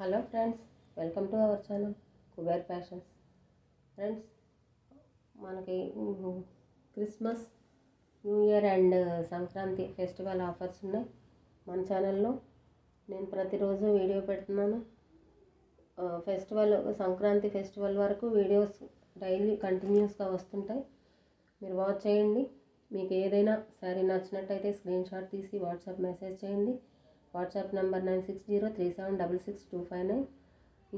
Hello friends, welcome to our channel Kuber fashions. Friends, మనకి Christmas, new year and Sankranti festival offers ఉన్నాయి మన ఛానల్లో. నేను ప్రతిరోజు వీడియో పెడుతున్నాను. సంక్రాంతి ఫెస్టివల్ వరకు వీడియోస్ డైలీ కంటిన్యూస్గా వస్తుంటాయి. మీరు వాచ్ చేయండి. మీకు ఏదైనా శారీ నచ్చినట్టయితే స్క్రీన్ షాట్ తీసి వాట్సాప్ మెసేజ్ చేయండి. WhatsApp number 9603766259.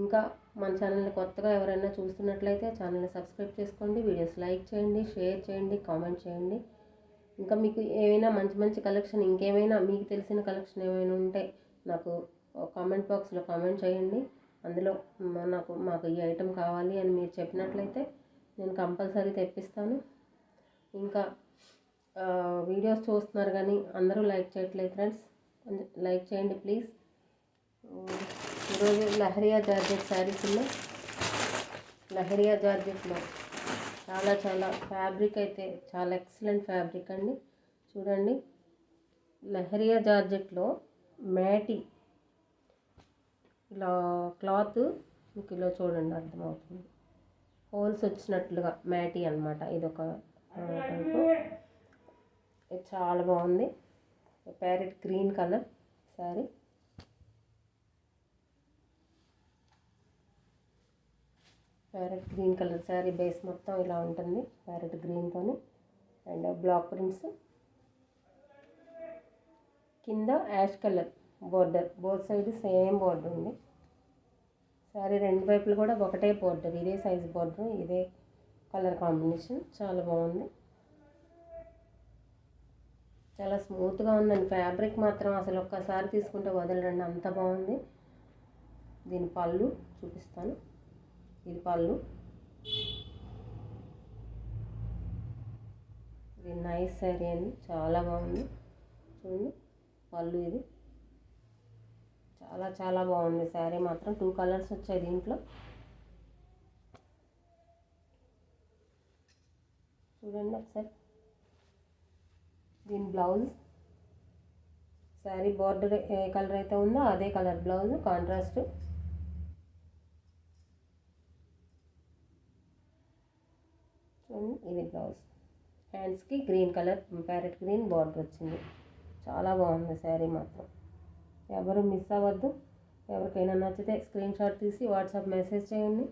ఇంకా మన ఛానల్ని కొత్తగా ఎవరైనా చూస్తున్నట్లయితే ఛానల్ని సబ్స్క్రైబ్ చేసుకోండి. వీడియోస్ లైక్ చేయండి, షేర్ చేయండి, కామెంట్ చేయండి. ఇంకా మీకు ఏమైనా మంచి మంచి కలెక్షన్, ఇంకేమైనా మీకు తెలిసిన కలెక్షన్ ఏమైనా ఉంటే నాకు కామెంట్ బాక్స్లో కామెంట్ చేయండి. అందులో మాకు ఈ ఐటెం కావాలి అని మీరు చెప్పినట్లయితే నేను కంపల్సరీ తెప్పిస్తాను. ఇంకా వీడియోస్ చూస్తున్నారు కానీ అందరూ లైక్ చేయట్లేదు ఫ్రెండ్స్, లైక్ చేయండి ప్లీజ్. ఈరోజు లహరియా జార్జెట్ శారీస్ ఉన్నాయి. లహరియా జార్జెట్లో చాలా ఫ్యాబ్రిక్ అయితే చాలా ఎక్సలెంట్ ఫ్యాబ్రిక్ అండి. చూడండి, లహరియా జార్జెట్లో మ్యాటి ఇలా క్లాత్ మీకు ఇలా చూడండి అర్థమవుతుంది. హోల్స్ వచ్చినట్లుగా మ్యాటి అనమాట. ఇదొక టైపు. ఇది చాలా బాగుంది. Parrot green colour sari. Parrot green colour sari base మొత్తం ఇలా ఉంటుంది, ప్యారెట్ గ్రీన్తోని అండ్ బ్లాక్ ప్రింట్స్. కింద ash colour border, both side same border ఉంది. శారీ రెండు వైపులు కూడా ఒకటే బోర్డర్, ఇదే సైజ్ బోర్డర్, ఇదే కలర్ కాంబినేషన్. చాలా బాగుంది, చాలా స్మూత్గా ఉందండి. ఫ్యాబ్రిక్ మాత్రం అసలు ఒక్కసారి తీసుకుంటే వదలరండి, అంత బాగుంది. దీని పళ్ళు చూపిస్తాను. ఇది పళ్ళు. ఇది నైస్ శారీ అండి, చాలా బాగుంది. చూడండి పళ్ళు. ఇది చాలా బాగుంది శారీ మాత్రం. 2 కలర్స్ వచ్చాయి దీంట్లో. చూడండి ఒకసారి. దీని బ్లౌజ్, శారీ బార్డర్ ఏ కలర్ అయితే ఉందో అదే కలర్ బ్లౌజ్, కాంట్రాస్ట్. చూడండి, ఇది బ్లౌజ్. హ్యాండ్స్కి green colour parrot green border వచ్చింది. చాలా బాగుంది శారీ మాత్రం. ఎవరు మిస్ అవ్వద్దు. ఎవరికైనా నచ్చితే స్క్రీన్ షాట్ తీసి వాట్సాప్ మెసేజ్ చేయండి.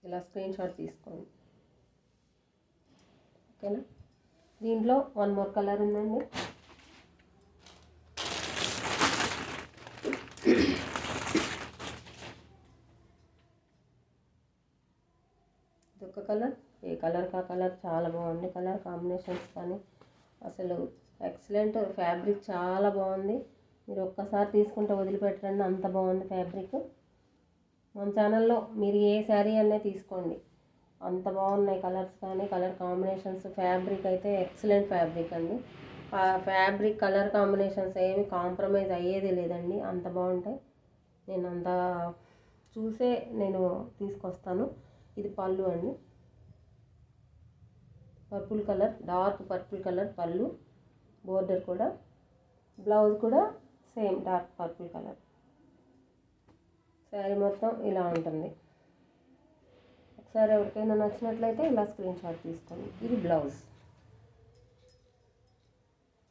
ఇలా స్క్రీన్ షాట్ తీసుకోండి, ఓకేనా. దీంట్లో 1 మోర్ కలర్ ఉందండి. ఇదొక కలర్. ఏ కలర్ కా కలర్ చాలా బాగుంది. కలర్ కాంబినేషన్స్ కానీ అసలు ఎక్సలెంట్. ఫ్యాబ్రిక్ చాలా బాగుంది. మీరు ఒక్కసారి తీసుకుంటే వదిలిపెట్టండి, అంత బాగుంది ఫ్యాబ్రిక్. మన ఛానల్లో మీరు ఏ శారీ అనే తీసుకోండి, అంత బాగున్నాయి కలర్స్ కానీ కలర్ కాంబినేషన్స్. ఫ్యాబ్రిక్ అయితే ఎక్సలెంట్ ఫ్యాబ్రిక్ అండి. ఫ్యాబ్రిక్ కలర్ కాంబినేషన్స్ ఏమి కాంప్రమైజ్ అయ్యేది లేదండి, అంత బాగుంటాయి. నేను అంత చూసే నేను తీసుకొస్తాను. ఇది పళ్ళు అండి, purple colour, dark purple colour పళ్ళు. బోర్డర్ కూడా, బ్లౌజ్ కూడా same dark purple colour. Sari మొత్తం ఇలా ఉంటుంది. ఒకసారి ఎవరికైనా నచ్చినట్లయితే ఇలా స్క్రీన్ షాట్ తీసుకోండి. ఇది బ్లౌజ్,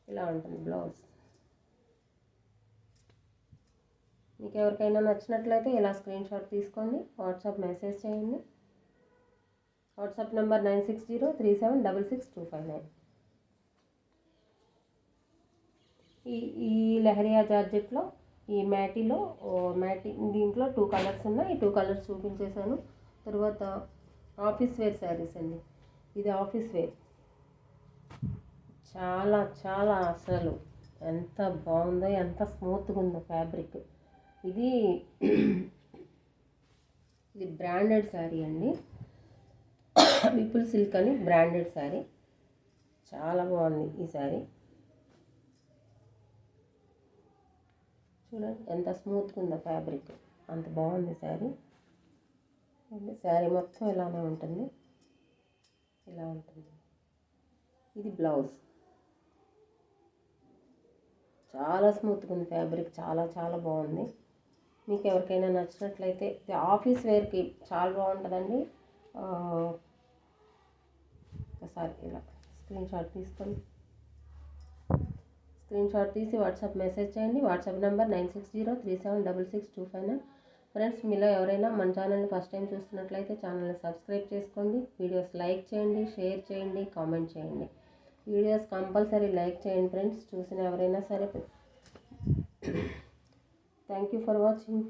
ఇలా ఉంటుంది బ్లౌజ్. మీకు ఎవరికైనా నచ్చినట్లయితే ఇలా స్క్రీన్ షాట్ తీసుకోండి, వాట్సాప్ మెసేజ్ చేయండి. WhatsApp number 9603766259. ఈ లహరియా జార్జెట్లో ఈ మ్యాటీలో దీంట్లో 2 కలర్స్ ఉన్నాయి. ఈ 2 కలర్స్ చూపించేశాను. తర్వాత ఆఫీస్ వేర్ శారీస్ అండి. ఇది ఆఫీస్ వేర్. చాలా అసలు ఎంత బాగుందో, ఎంత స్మూత్గా ఉందో ఫ్యాబ్రిక్. ఇది బ్రాండెడ్ శారీ అండి. విపుల్ సిల్క్ అని బ్రాండెడ్ శారీ. చాలా బాగుంది ఈ శారీ. చూడండి ఎంత స్మూత్గా ఉందో ఫ్యాబ్రిక్, అంత బాగుంది శారీ. శారీ మొత్తం ఇలానే ఉంటుంది, ఇలా ఉంటుంది. ఇది బ్లౌజ్. చాలా స్మూత్గా ఉంది ఫ్యాబ్రిక్, చాలా చాలా బాగుంది. మీకు ఎవరికైనా నచ్చినట్లయితే ఇది ఆఫీస్ వేర్కి చాలా బాగుంటుందండి. ఒకసారి ఇలా స్క్రీన్ షాట్ తీసి వాట్సాప్ మెసేజ్ చేయండి. WhatsApp number 9603766259. ఫ్రెండ్స్, మీలో ఎవరైనా మన ఛానల్ని ఫస్ట్ టైం చూస్తున్నట్లయితే ఛానల్ని సబ్స్క్రైబ్ చేసుకోండి. వీడియోస్ లైక్ చేయండి, షేర్ చేయండి, కామెంట్ చేయండి. వీడియోస్ కంపల్సరీ లైక్ చేయండి ఫ్రెండ్స్, చూసిన ఎవరైనా సరే. Thank you for watching.